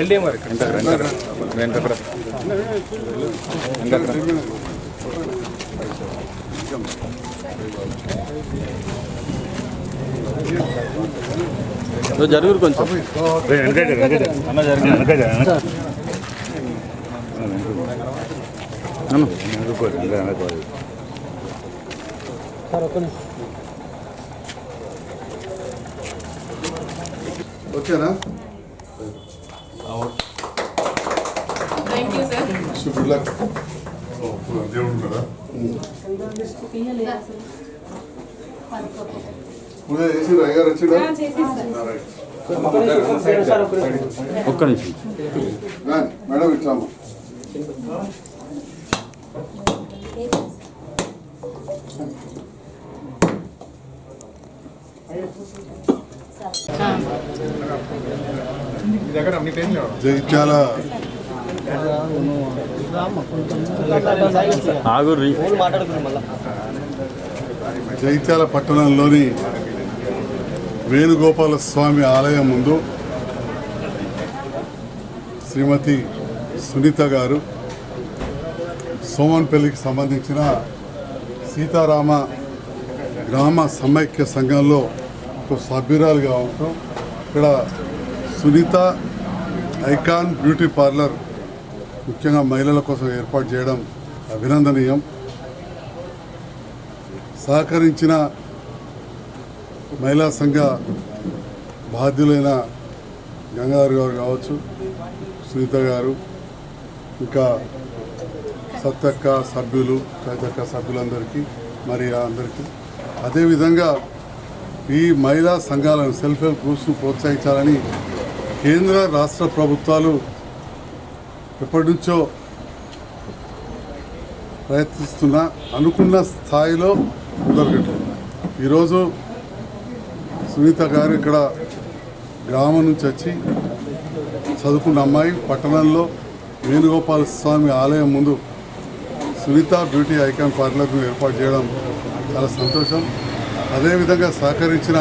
LDM work. జరుగురు కొంచెం ఓకేనా? Thank you sir. Good luck. దేవుడు కదా పూజ చేసి అయ్యారు వచ్చిందా? ఒక్క నిమిషం మేడం ఇట్లామా జగిత్యాల జగిత్యాల పట్టణంలోని వేణుగోపాల స్వామి ఆలయం ముందు శ్రీమతి సునీత గారు సోమన్పల్లికి సంబంధించిన సీతారామ గ్రామ సమైక్య సంఘంలో ఒక సభ్యురాలుగా ఉంటూ ఇక్కడ సునీత ఐకాన్ బ్యూటీ పార్లర్ ముఖ్యంగా మహిళల కోసం ఏర్పాటు చేయడం అభినందనీయం. సహకరించిన మహిళా సంఘ బాధ్యులైన గంగాధర్ గారు కావచ్చు, సునీత గారు, ఇంకా సత్తక్క సభ్యులు, కవితక్క సభ్యులందరికీ మరి అందరికీ, అదేవిధంగా ఈ మహిళా సంఘాలను సెల్ఫ్ హెల్ప్ గ్రూప్స్ను ప్రోత్సహించాలని కేంద్ర రాష్ట్ర ప్రభుత్వాలు ఎప్పటి నుంచో ప్రయత్నిస్తున్నా అనుకున్న స్థాయిలో కుదరగట్లేదు. ఈరోజు సునీత గారు ఇక్కడ గ్రామం నుంచి వచ్చి చదువుకున్న అమ్మాయి పట్టణంలో వేణుగోపాల స్వామి ఆలయం ముందు సునీత బ్యూటీ ఐకాన్ పార్లర్ను ఏర్పాటు చేయడం చాలా సంతోషం. అదేవిధంగా సహకరించిన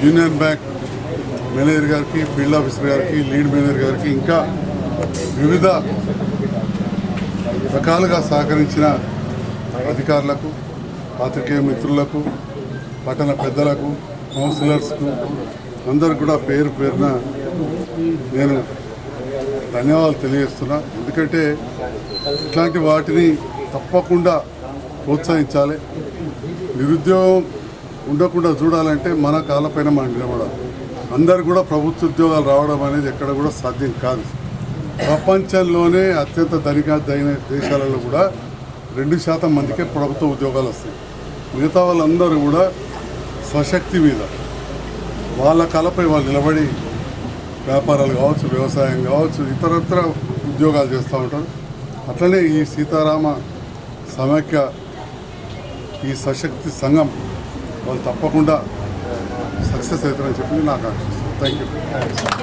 యూనియన్ బ్యాంక్ మేనేజర్ గారికి, ఫీల్డ్ ఆఫీసర్ గారికి, లీడ్ మేనేజర్ గారికి, ఇంకా వివిధ రకాలుగా సహకరించిన అధికారులకు, పాత్రికేయ మిత్రులకు, పట్టణ పెద్దలకు, కౌన్సిలర్స్కు అందరికి కూడా పేరు పేరున నేను ధన్యవాదాలు తెలియజేస్తున్నా. ఎందుకంటే ఇట్లాంటి వాటిని తప్పకుండా ప్రోత్సహించాలి. నిరుద్యోగం ఉండకుండా చూడాలంటే మన కాళ్ళపైన మనం నిలబడాలి. అందరు కూడా ప్రభుత్వ ఉద్యోగాలు రావడం అనేది ఎక్కడ కూడా సాధ్యం కాదు. ప్రపంచంలోనే అత్యంత ధనికైన దేశాలలో కూడా 2% మందికే ప్రభుత్వ ఉద్యోగాలు వస్తాయి. మిగతా వాళ్ళందరూ కూడా స్వశక్తి మీద వాళ్ళ కళపై వాళ్ళు నిలబడి వ్యాపారాలు కావచ్చు, వ్యవసాయం కావచ్చు, ఇతరత్ర ఉద్యోగాలు చేస్తూ ఉంటారు. అట్లనే ఈ సీతారామ సమైక్య ఈ సశక్తి సంఘం వాళ్ళు తప్పకుండా సక్సెస్ అవుతారని చెప్పి నాకు ఆశిస్తాను. Thank you.